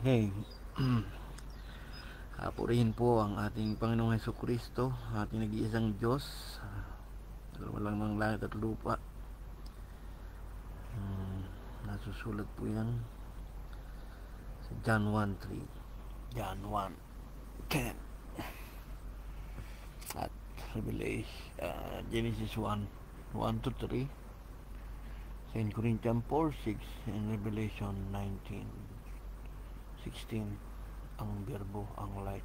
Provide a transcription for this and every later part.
Hey, purihin po ang ating Panginoong Hesukristo, ating nag-iisang Diyos, walang ng langit at lupa. Nasusulat po yan sa John 1:3, John 1:10, at Revelation, Genesis 1:1 to 3, St. Corinthians 4:6, and Revelation 19:16. Ang Verbo, ang light.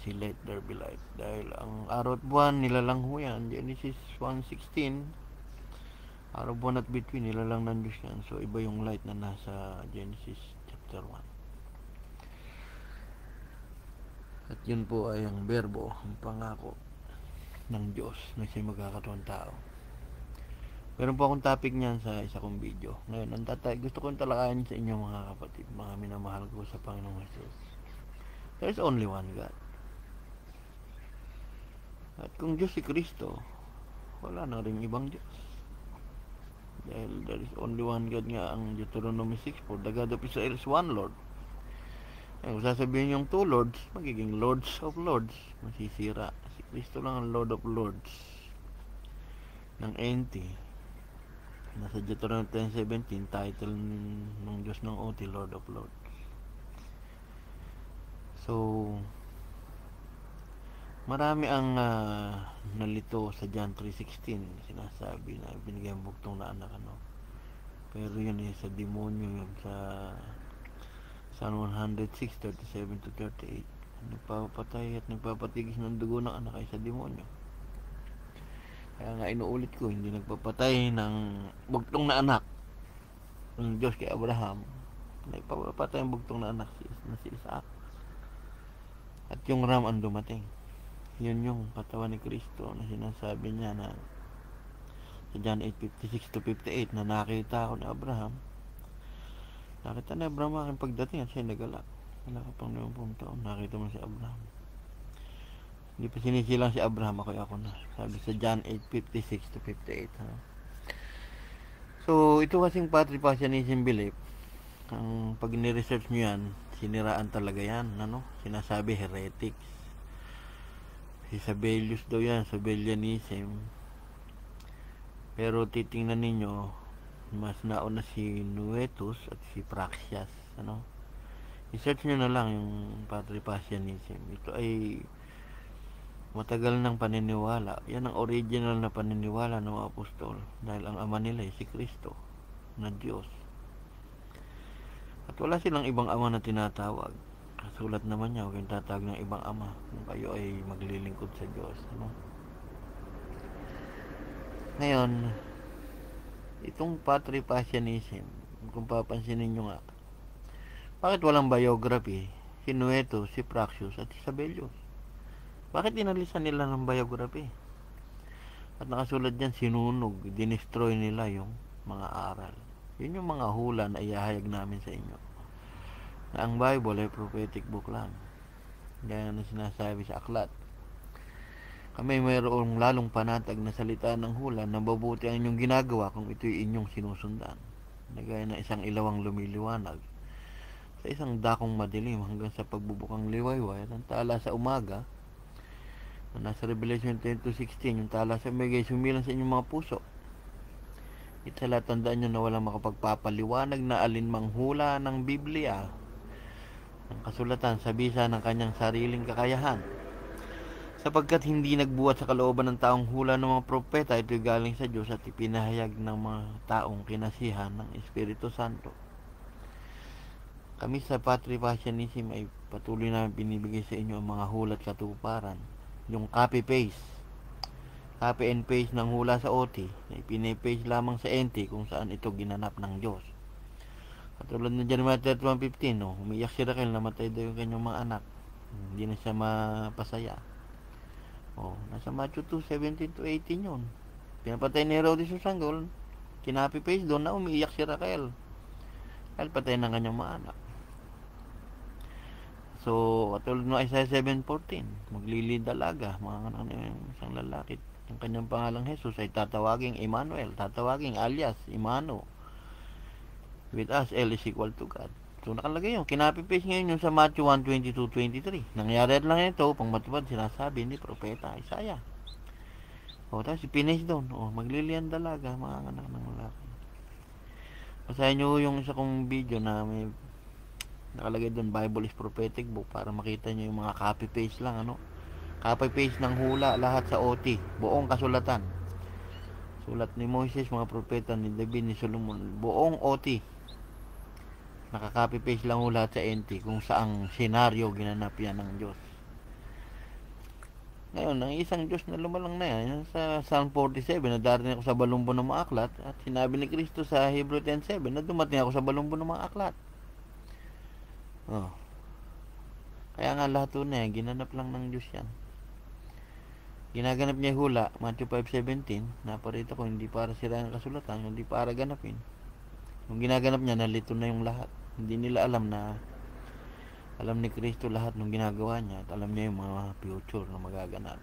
Si let there be light. Dahil ang araw at buwan, nilalang ho yan. Genesis 1:16, araw, buwan at between, nilalang ng Diyos yan. So, iba yung light na nasa Genesis chapter 1. At yun po ay ang Verbo, ang pangako ng Diyos na siya magkakatuwang tao. Meron po akong topic niyan sa isa kong video. Ngayon, gusto kong talakayan sa inyo mga kapatid, mga minamahal ko sa Panginoong Jesus. There is only one God. At kung Diyos si Kristo, wala na rin ibang Diyos. Dahil there is only one God nga ang Deuteronomy 6, for the God of Israel is one Lord. Kung sasabihin yung two Lords, magiging Lords of Lords. Masisira. Si Kristo lang ang Lord of Lords ng NT. Nasa Deuteronomy 10:17, title ng Diyos ng OT, Lord of Lords. So, marami ang nalito sa John 3:16. Sinasabi na binigay ang buktong na anak, ano. Pero yun sa demonyo, yun sa Psalm 106:37 to 38. Nagpapatay at nagpapatigis ng dugo ng anak ay sa demonyo. Kaya nga inuulit ko, hindi nagpapatay ng bugtong na anak ng Diyos kay Abraham. Nagpapatay ang bugtong na anak na si Isaac. At yung ram ang dumating. Yun yung katawan ni Kristo na sinasabi niya na sa John 8:56 to 58 na nakita ako ni Abraham. Nakita ni Abraham aking pagdating at siya nagalak. Wala ka pang 50 taon, nakita mo si Abraham. Hindi pa sinisilang si Abraham, ako na. Sabi sa John 8:56 to 58. So, ito kasing patripassianism belief. Ang pag ni-research nyo yan, siniraan talaga yan. Sinasabi heretics. Si Sabellius daw yan, Sabellianism. Pero titingnan ninyo, mas nauna si Noetus at si Praxias. I-search nyo na lang yung patripassianism. Ito ay matagal ng paniniwala. Yan ang original na paniniwala ng mga apostol. Dahil ang ama nila ay si Kristo na Diyos. At wala silang ibang ama na tinatawag. Sulat naman niya, huwag yung tatawag ng ibang ama kung kayo ay maglilingkod sa Diyos. Ngayon, itong patripassianism, kung papansinin nyo nga, bakit walang biography si Nueto, si Praxius at si Sabellius? Bakit dinalisan nila ng biography? At nakasulat dyan, sinunog, dinestroy nila yung mga aral. Yun yung mga hula na ihahayag namin sa inyo. Na ang Bible ay prophetic book lang. Gaya na sinasabi sa aklat. Kami mayroong lalong panatag na salita ng hula na mabuti ang inyong ginagawa kung ito'y inyong sinusundan. Gaya na isang ilawang lumiliwanag sa isang dakong madilim hanggang sa pagbubukang liwayway ng tala sa umaga. Nasa Revelation 10:16, yung tala sa umaga ay sumilang sa inyong mga puso. Itala, tandaan nyo na walang makapagpapaliwanag na alinmang hula ng Biblia, ng kasulatan sa bisa ng kanyang sariling kakayahan. Sapagkat hindi nagbuhat sa kalooban ng taong hula ng mga propeta, ito'y galing sa Diyos at ipinahayag ng mga taong kinasihan ng Espiritu Santo. Kami sa patripassianism ay patuloy namin binibigay sa inyo ang mga hula at katuparan. Yung copy and paste ng hula sa OT na ipine-paste lamang sa NT kung saan ito ginanap ng Diyos. Katulad ng Jeremiah 31:15, umiyak si Raquel, namatay daw yung kanyang mga anak, hindi na siya mapasaya. Nasa Matthew 2:17 to 18 yun. Pinapatay ni Herodes yung sanggol, kinapi-paste doon na umiiyak si Raquel dahil patay ng kanyang mga anak. So, katulad ng Isaiah 7:14, maglilid dalaga, mga anak ng isang lalaki. Ang kanyang pangalang Jesus ay tatawaging Emmanuel, tatawaging alias Imano. With us, L is equal to God. So, So, nakalagay yun. Kinopy-paste ngayon yung sa Matthew 1:22-23. Nangyari lang ito, pang matupad, sinasabi ni Propeta Isaiah. O, tapos ipinaste doon. O, maglilian dalaga, mga anak ng lalaki. Basahin nyo yung isa kong video na may nakalagay doon, Bible is Prophetic Book, para makita nyo yung mga copy-paste lang, ano. Copy-paste ng hula, lahat sa OT. Buong kasulatan. Sulat ni Moises, mga propeta ni David, ni Solomon. Buong OT. Nakaka-copy-paste lang hula sa NT kung saang senaryo ginanap yan ng Diyos. Ngayon, ang isang Diyos na lumalang na yan, sa Psalm 47, na darating ako sa balumbo ng mga aklat, at sinabi ni Kristo sa Hebrew 10:7, na dumating ako sa balumbo ng mga aklat. Oh. Kaya nga lahat na yan, ginanap lang ng Diyos yan. Ginaganap niya hula, Matthew 5:17, na parito ko, hindi para sirain ang kasulatan, hindi para ganapin. Yung ginaganap niya, nalito na yung lahat. Hindi nila alam na alam ni Kristo lahat ng ginagawa niya at alam niya yung mga future na magaganap.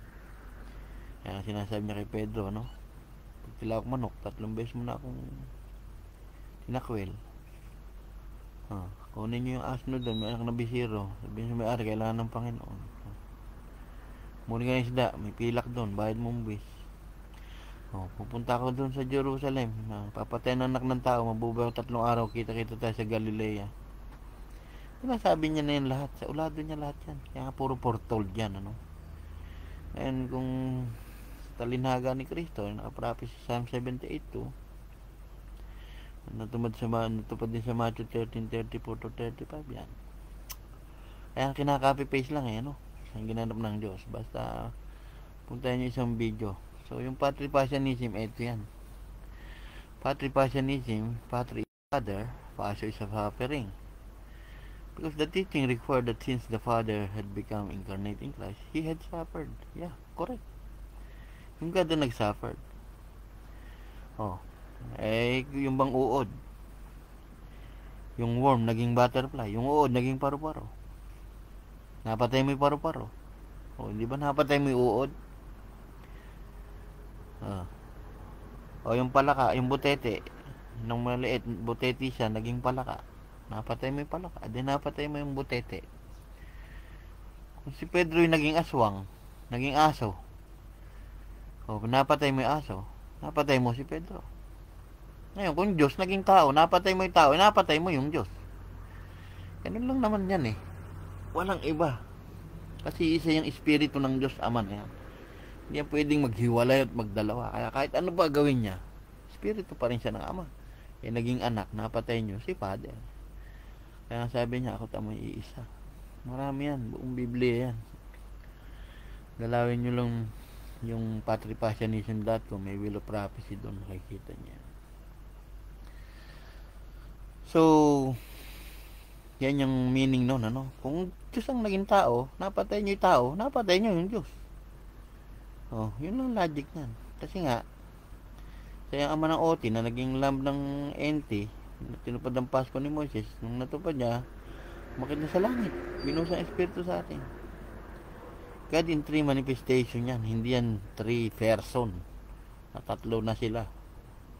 Kaya sinasabi niya kay Pedro, no? Pag tila ako manok, 3 beses mo na akong tinakwil. Kunin niyo yung asno doon, may anak na bisiro. Sabihin sa may-ari, kailangan ng Panginoon. Muli ka ng isda, may pilak doon, bayad mong bis. Pupunta ako doon sa Jerusalem, papatay ng anak ng tao, mabubuhay 3 araw, kita-kita tayo sa Galilea. Sinasabi niya na yun lahat, sa ulado niya lahat yan. Kaya nga puro foretold yan, ano. And kung talinhaga ni Kristo, nakaprapis sa Psalm 78:2, natupad din sa Matthew 13:34-35 yan. Kaya kinaka-copy-paste lang ano, ang ginanap ng Diyos. Basta puntahan niyo isang video. So yung patripasyanism, ito yan. Patripasyanism, patri is father, passion is suffering. Because the teaching required that since the Father had become incarnate in Christ, He had suffered. Yeah, correct. Yung God na nag-suffered. Yung bang uod, yung worm naging butterfly, yung uod naging paru-paro. Napatay mo yung paru-paro. Hindi ba napatay mo yung uod? Yung palaka, yung butete, nung maliit, butete siya, naging palaka. Napatay mo yung palaka, napatay mo yung butete. Kung si Pedro yung naging aswang, naging aso. Napatay mo yung aso, napatay mo si Pedro. Ngayon, kung Diyos naging tao, napatay mo yung tao, napatay mo yung Diyos. Ganun lang naman yan Walang iba. Kasi isa yung espiritu ng Diyos Ama na yan. Hindi yan pwedeng maghiwalay at magdalawa. Kaya kahit ano ba gawin niya, espiritu pa rin siya ng Ama. Naging anak, napatay niyo si Father. Kaya sabi niya, ako tamoy iisa. Marami yan, buong Biblia yan. Galawin niyo lang yung patripasyanism.com, may Wheel of Prophecy doon, makikita niya. So, yan yung meaning nun, ano? Kung Diyos ang naging tao, napatay niyo yung tao, napatay niyo yung Diyos. Yun lang logic yan. Kasi nga, sa yung ama ng OT na naging lamb ng NT, tinupad ang Pasko ni Moises, nung natupad niya, umakit na sa langit. Binusa ang Espiritu sa atin. God in 3 manifestation yan. Hindi yan 3 person. Na 3 na sila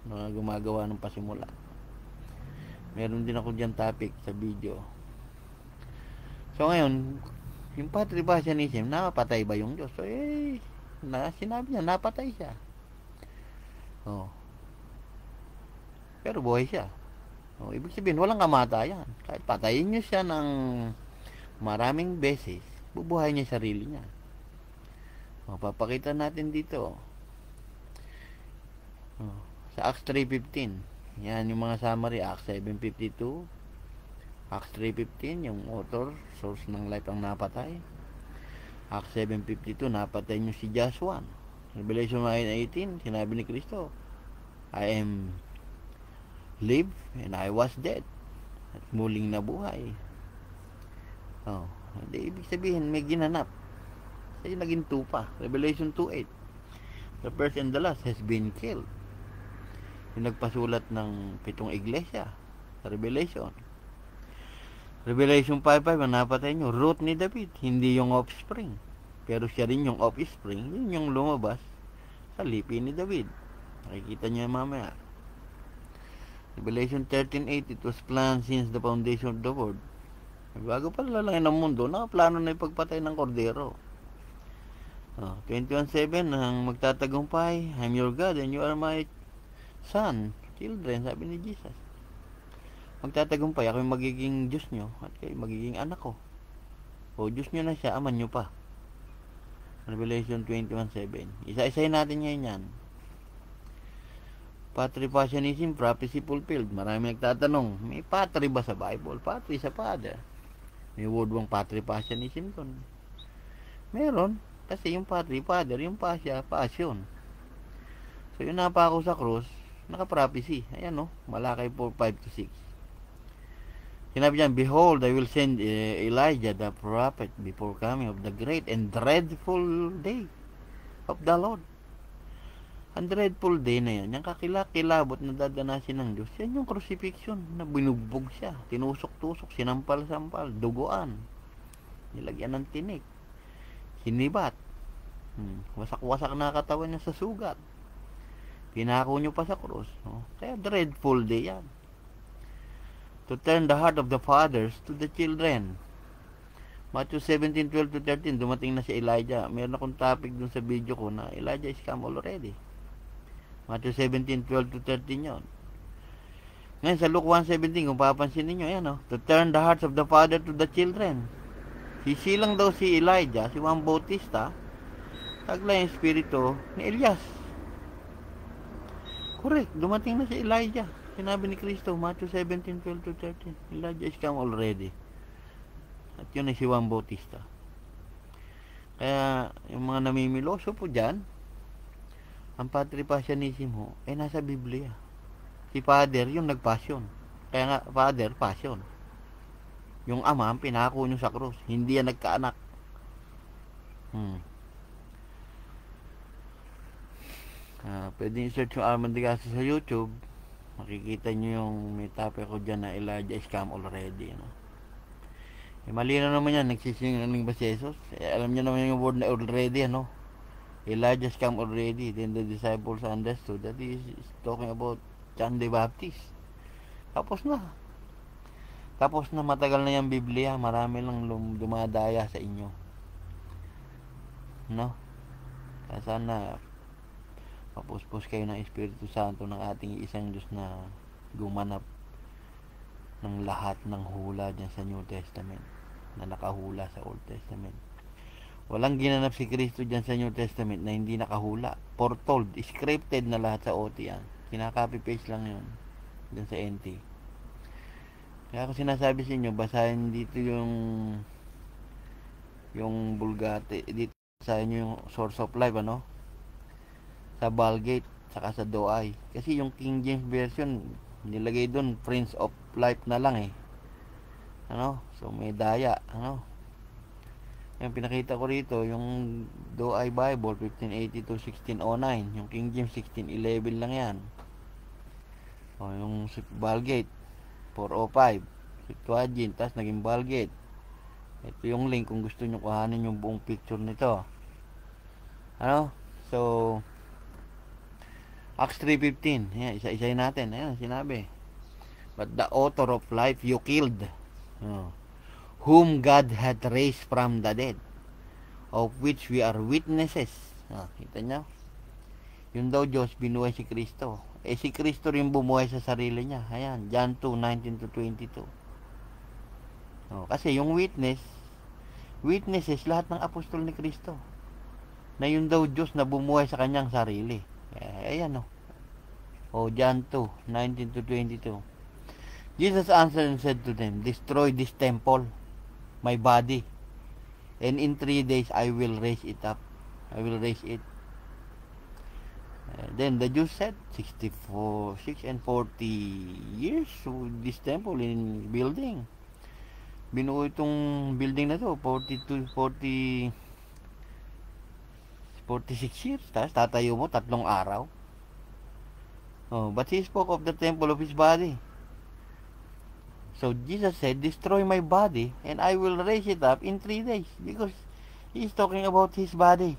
na gumagawa ng pasimula. Meron din ako dyan topic sa video. So ngayon, yung patripasyanism, napatay ba yung Diyos? So sinabi niya, napatay siya. Pero buhay siya. Ibig sabihin, walang kamatayan. Kahit patayin niyo siya ng maraming beses, bubuhay niya sarili niya. Papakita natin dito. Sa Acts 3:15. Yan yung mga summary. Acts 7:52, Acts 3:15, yung author, source ng life ang napatay. Acts 7:52, napatay nyo si Joshua. Revelation 9:18, sinabi ni Kristo, I am live and I was dead. At muling nabuhay. Ibig sabihin, may ginanap. Kasi naging 2 pa. Revelation 2:8, the first and the last has been killed. Yung nagpasulat ng 7 iglesia sa Revelation 5:5, ang napatay nyo, root ni David, hindi yung offspring, pero siya rin yung offspring, yun yung lumabas sa lipi ni David. Makikita nyo mamaya. Revelation 13:8, it was planned since the foundation of the world. Bago pa lalangin ng mundo, nakaplano na ipagpatay ng kordero. 21:7, ang magtatagumpay, I'm your God and you are my son, children, sabi ni Jesus. Magtatagumpay, ako yung magiging Diyos nyo at kayo magiging anak ko. O Diyos nyo na siya, aman nyo pa. Revelation 21:7. Isa-isayin natin ngayon yan. Patripassianism, prophecy fulfilled. Marami nagtatanong, may patri ba sa Bible? Patri sa Father. May word bang patripassianism doon? Meron. Kasi yung patri, Father, yung pasya, passion. So yung napako sa cross, naka-prophecy. Ayan Malakay 4:5-6. Sinabi niyan, behold, I will send Elijah the prophet before coming of the great and dreadful day of the Lord. Ang dreadful day na yan, yung kakilabot na dadanasin ng Diyos, yan yung crucifixion, na binugbog siya, tinusok-tusok, sinampal-sampal, duguan, nilagyan ng tinik, hinibat, wasak-wasak na katawan niya sa sugat, pinako nyo pa sa krus. Kaya dreadful day yan. To turn the heart of the fathers to the children. Matthew 17:12-13, dumating na si Elijah. Meron akong topic dun sa video ko na Elijah is come already. Matthew 17:12-13 yun. Ngayon sa Luke 1:17, kung papansin ninyo, yan to turn the hearts of the father to the children. Sisilang daw si Elijah, si Juan Bautista, taglay yung espiritu ni Elias. Correct, dumating na si Elijah. Sinabi ni Kristo, Matthew 17:12-13, Elijah is come already. At yun ay si Juan Bautista. Kaya, yung mga namimiloso po dyan, ang patripassianism ay nasa Biblia. Si Father, yung nagpasyon. Kaya nga, Father, passion. Yung Ama, ang pinako nyo sa krus. Hindi yan nagkaanak. Pwede i-search yung Armand de Castro sa YouTube. Makikita nyo yung may topic ko dyan na Elijah is come already. Malino naman yan, nagsisingaling ba si Jesus? Alam nyo naman yung word na already, Elijah is come already. Then the disciples understood that he is talking about John the Baptist. Tapos na, matagal na yung Biblia. Marami lang dumadaya sa inyo. Kaya sana mapuspos kayo ng Espiritu Santo ng ating isang Diyos na gumanap ng lahat ng hula dyan sa New Testament na nakahula sa Old Testament. Walang ginanap si Kristo dyan sa New Testament na hindi nakahula. Foretold, scripted na lahat sa OT yan. Kinaka-copy-paste lang yun dyan sa NT. Kaya ako sinasabi sa inyo, basahin dito yung Vulgate, dito basahin nyo yung Source of Life, sa Vulgate, saka sa Douay. Kasi yung King James Version, nilagay doon Prince of Life na lang So may daya, Yung pinakita ko rito, yung Douay Bible 1580-1609, yung King James 1611 lang yan. Yung Vulgate 405, Septuagint, tas naging Vulgate. Ito yung link kung gusto nyo kuhanin yung buong picture nito. So Acts 3:15. Ayan, isa-isayin natin. Ayan, sinabi. But the author of life you killed, whom God had raised from the dead, of which we are witnesses. Kita nyo? Yun daw Diyos, binuhay si Kristo. Si Kristo rin bumuhay sa sarili niya. Ayan, John 2:19-22. Kasi yung witnesses, lahat ng apostol ni Kristo. Na yun daw Diyos na bumuhay sa kanyang sarili. Ayan John 2:19-22. Jesus answered and said to them, destroy this temple, my body, and in 3 days I will raise it up. I will raise it. Then the Jews said, 6 and 40 years this temple in building. Binuo itong building na to 46 years. Tapos tatayo mo 3 araw. But he spoke of the temple of his body. So Jesus said, destroy my body and I will raise it up in 3 days. Because he's talking about his body.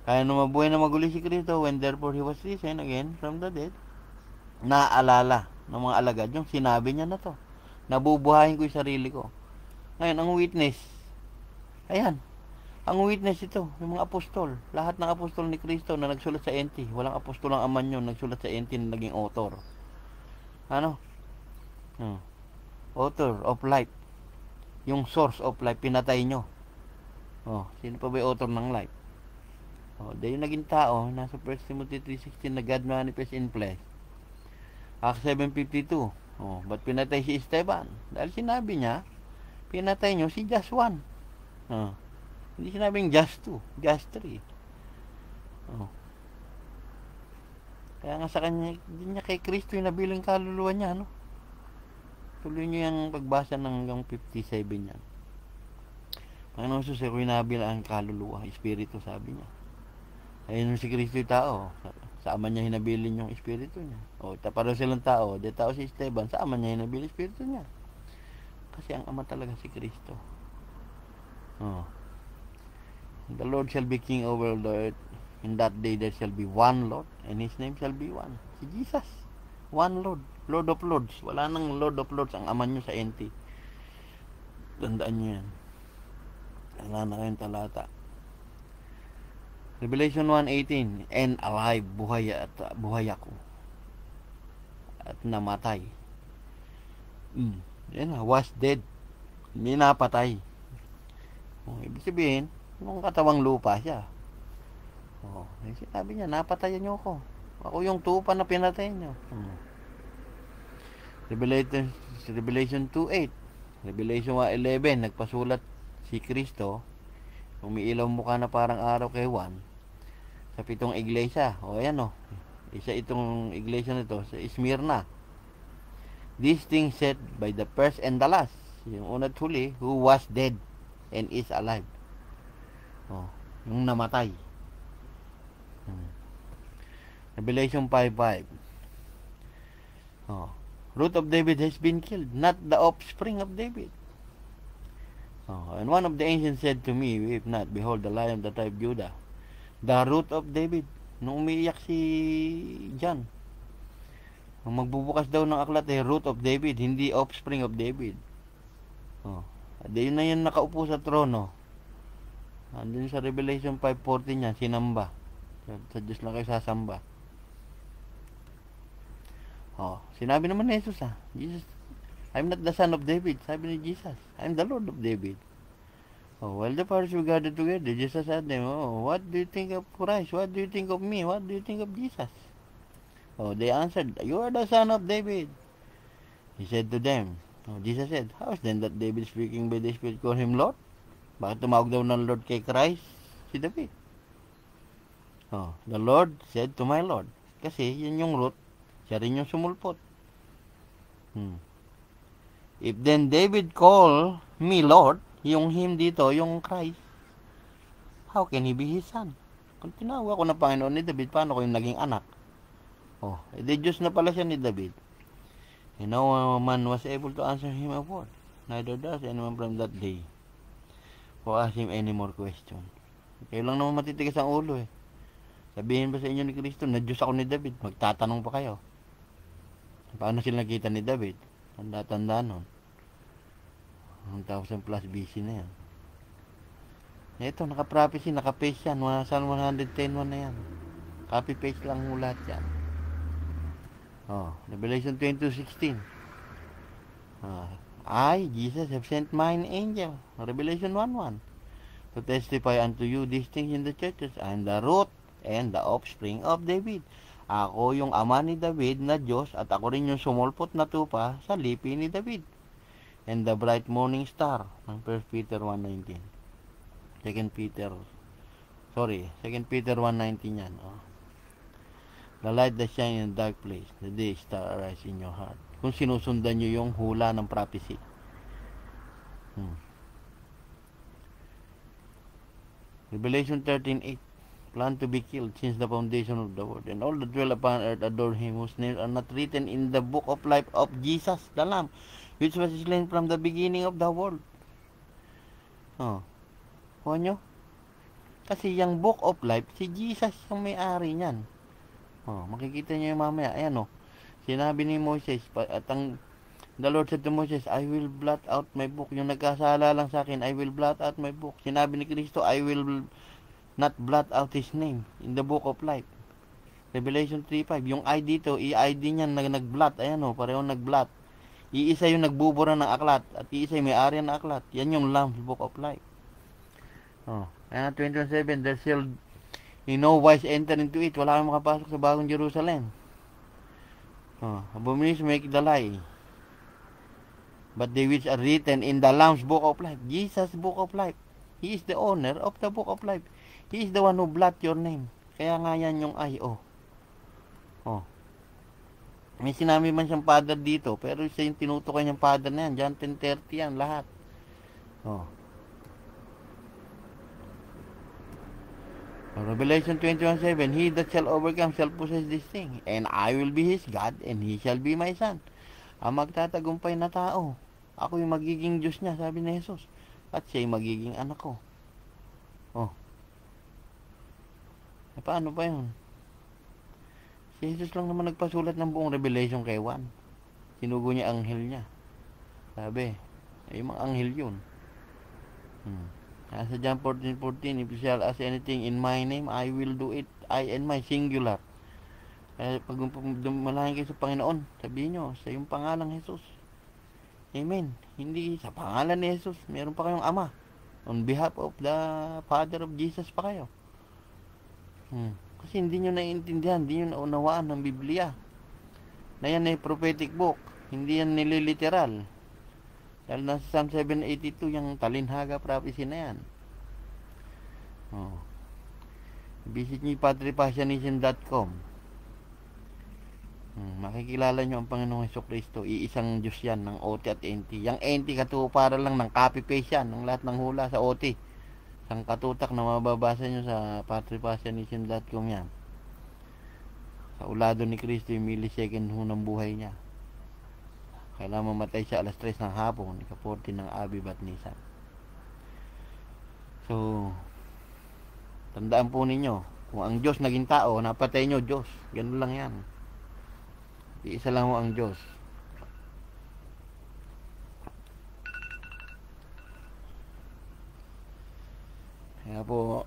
Kaya nung mabuhay na maguli si Kristo, when therefore he was risen again from the dead. naaalala ng mga alagad yung sinabi niya na to. Nabubuhayin ko yung sarili ko. Ngayon, ang witness, ayan, ang witness ito, yung mga apostol. Lahat ng apostol ni Kristo na nagsulat sa NT. Walang apostol ang aman yun, nagsulat sa NT na naging author. Ano? Author of life. Yung source of life, pinatay nyo. Sino pa ba yung author ng life? Dahil yung naging tao, nasa 1 Timothy 3:16 na God manifest in flesh. Acts 7:52. Ba't pinatay si Esteban? Dahil sinabi niya, pinatay nyo si just one. Hindi sinabing just two, just three. Kaya nga sa kanya, hindi niya kay Kristo yung nabiling kaluluwa niya, no? Tuloy niyo yung pagbasa ng hanggang 57 yan. Panginoon Jesus, ako'y nabila ang kaluluwa, espiritu, sabi niya. Ayun si Kristo yung tao. Sa ama niya hinabilin yung espiritu niya. Pareho silang tao. Di tao si Esteban, sa ama niya hinabilin yung espiritu niya. Kasi ang ama talaga si Kristo. The Lord shall be king over the earth. In that day there shall be one Lord, and His name shall be one. Si Jesus. One Lord. Lord of Lords. Wala nang Lord of Lords ang ama nyo sa NT. Tandaan nyo yan. Wala na kayong talata. Revelation 1:18, and alive, buhay ako. At namatay. Yan na, was dead. Hindi napatay. Ibig sabihin, nung katawang lupa siya. Sinabi niya, napatayan niyo ako. Ako yung tupa na pinatay niyo. Revelation 2:8. Revelation 1:11, nagpasulat si Kristo. Umiilaw mukha na parang araw kay Juan sa 7 iglesia. Ayan isa itong iglesia na ito sa Smyrna. These things said by the first and the last, yung una at huli, who was dead and is alive. Yung namatay. Revelation 5:5. Root of David has been killed, not the offspring of David. And one of the ancients said to me, weep not, behold the Lion of the tribe of Judah, the root of David. Nung umiiyak si John, magbubukas daw ng aklat root of David, hindi offspring of David. Yun na yun nakaupo sa trono. Andun sa Revelation 5:14 niya, sinamba. Sa Diyos lang kayo sasamba. Sinabi naman ni Jesus, Jesus, I'm not the son of David. Sabi ni Jesus, I'm the Lord of David. While the Pharisees were gathered together, Jesus said them, what do you think of Christ? What do you think of me? What do you think of Jesus? They answered, you are the son of David. He said to them, Jesus said, how is then that David speaking by the Spirit call him Lord? Bakit tumawag daw ng Lord kay Christ si David? The Lord said to my Lord. Kasi yun yung root, siya rin yung sumulpot. If then David call me Lord, yung him dito, yung Christ, how can he be his son? Kung tinawag ko na Panginoon ni David, paano ko yung naging anak? Edi Diyos na pala siya ni David. And no man was able to answer him a word. Neither does anyone from that day or ask him any more question. Kayo lang naman matitigas ang ulo Sabihin ba sa inyo ni Kristo na Diyos ako ni David? Magtatanong pa kayo. Paano sila nakita ni David? Tanda-tanda nun. 1,000 plus BC na yan. Ito, naka-prophecy, naka-paste yan. Psalm 110:1 na yan. Copy-paste lang mo lahat yan. Revelation 22:16. I, Jesus, have sent mine angel. Revelation 1:1. To testify unto you these things in the churches. I am the root and the offspring of David. Ako yung ama ni David na Diyos at ako rin yung sumulpot na tupa sa lipi ni David. And the bright morning star ng 1 Peter 1:19. 2 Peter 1:19 yan. The light that shines in a dark place, the day star arise in your heart. Kung sinusundan nyo yung hula ng prophecy. Revelation 13:8. Plan to be killed since the foundation of the world, and all that dwell upon earth adore him, whose names are not written in the book of life of Jesus the Lamb, which was slain from the beginning of the world. Kuha nyo? Kasi yung book of life, si Jesus yung may-ari niyan. Makikita nyo yung mamaya. Ayan Sinabi ni Moses, at the Lord said to Moses, I will blot out my book. Yung nagkasala lang sa akin, I will blot out my book. Sinabi ni Kristo, I will not blot out His name in the book of life. Revelation 3:5. Yung I dito, i-ID niyan na nag-blot. Ayan o, pareho nag-blot. Iisa yung nagbubura ng aklat at iisa yung may-ari ng aklat. Yan yung Lamb's Book of Life. Oh, ayan 21:7. There shall in no wise enter into it. Wala kang makapasok sa bagong Jerusalem. Oh, abomination make the lie. But they which are written in the Lamb's Book of Life. Jesus' Book of Life. He is the owner of the Book of Life. He is the one who blot your name. Kaya nga yan yung I, oh. Oh. May sinabi man siyang father dito, pero siya yung tinutukoy niyang father na yan. John 10:30 yan, lahat. Oh. Revelation 21:7, He that shall overcome shall possess this thing, and I will be his God, and he shall be my son. Ang magtatagumpay na tao, ako yung magiging Diyos niya, sabi ni Jesus. At siya yung magiging anak ko. Oh. E paano pa yun? Si Jesus lang naman nagpasulat ng buong Revelation kay Juan. Sinugo niya anghel niya. Sabi, yung mga anghel yun. Sa John 14:14, if you shall ask anything in my name, I will do it. I and my singular. Pag dumalahin kayo sa Panginoon, sabihin nyo, sa yung pangalang Jesus. Amen. Hindi sa pangalan ni Jesus. Meron pa kayong Ama. On behalf of the Father of Jesus pa kayo. Kasi hindi nyo naiintindihan, hindi nyo naunawaan ng Biblia. Na yan ay prophetic book. Hindi yan nililiteral. Dahil nasa Psalm 7:82, yung talinhaga prophecy na yan. Visit nyo yung patripassionism.com. Makikilala nyo ang Panginoong Hesukristo. Iisang Diyos yan ng OT at NT. Yung NT katuparan lang ng copy-paste yan ng lahat ng hula sa OT. Ang katutak na mababasa nyo sa patripassionism.com yan. Sa ulado ni Kristo yung millisecond ng buhay niya. Kailangan mamatay siya alas 3 ng hapon, ika-14 ng Abib at Nisan. So, tandaan po ninyo, kung ang Diyos naging tao, napatay nyo Diyos. Ganun lang yan. Iisa lang mo ang Diyos. Kaya po,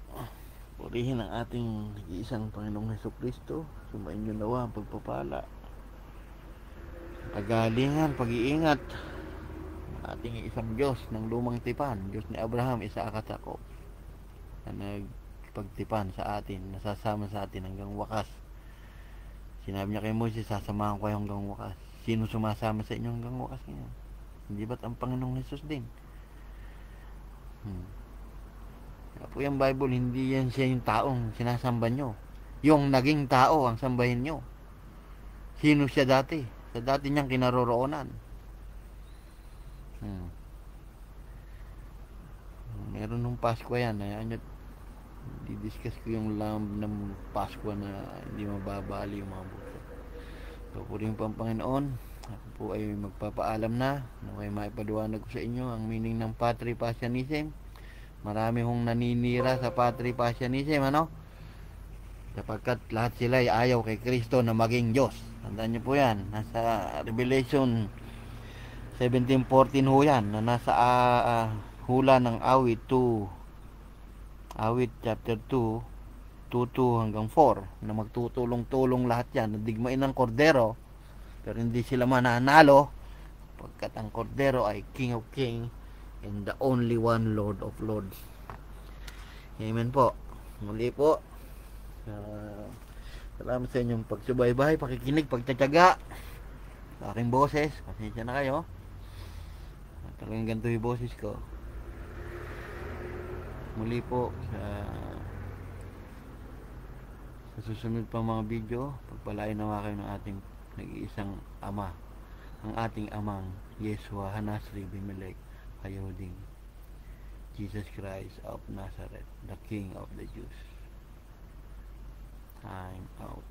purihin ang ating nag-iisang Panginoong Hesukristo. Sumain nyo nawa ang pagpapala, kagalingan, pag-iingat. Ating isang Diyos ng lumang tipan, Diyos ni Abraham, Isaac at Jacob, na nagpagtipan sa atin, nasasama sa atin hanggang wakas. Sinabi niya kay Moses, sasamahan ko kayo hanggang wakas. Sino sumasama sa inyo hanggang wakas ngayon? Hindi ba't ang Panginoong Jesus din? Kaya po yung Bible, hindi yan siya yung taong sinasamba nyo. Yung naging tao ang sambahin nyo. Sino siya dati? Sa dati niyang kinaroroonan. Meron nung Pasko yan. Ayan, di-discuss ko yung lamb ng Pasko na hindi mababali yung mga buto. So, po rin po ang Panginoon. Ako po ay magpapaalam na. May maipaduwanag ko sa inyo ang meaning ng patripassionism. Marami hong naninira sa patripassionism, ano? Sapagkat lahat sila ay ayaw kay Kristo na maging Diyos. Tandaan nyo po yan. Nasa Revelation 17:14 ho yan. Na nasa hula ng awit 2. Awit chapter 2, 2 hanggang 4. Na magtutulong-tulong lahat yan. Nadigmain ng kordero. Pero hindi sila mananalo. Pagkat ang kordero ay King of Kings and the only one Lord of Lords. Amen po. Muli po. Salamat sa inyong pagsubaybay, pakikinig, pagtatyaga sa aking boses. Pasensya na kayo. Talagang ganito yung boses ko. Muli po sa susunod pang mga video, pagpalain nawa kayo ng ating nag-iisang Ama, ang ating Amang Yeshua Hanasri Bimelech Hayoding, Jesus Christ of Nazareth, the King of the Jews. I'm out.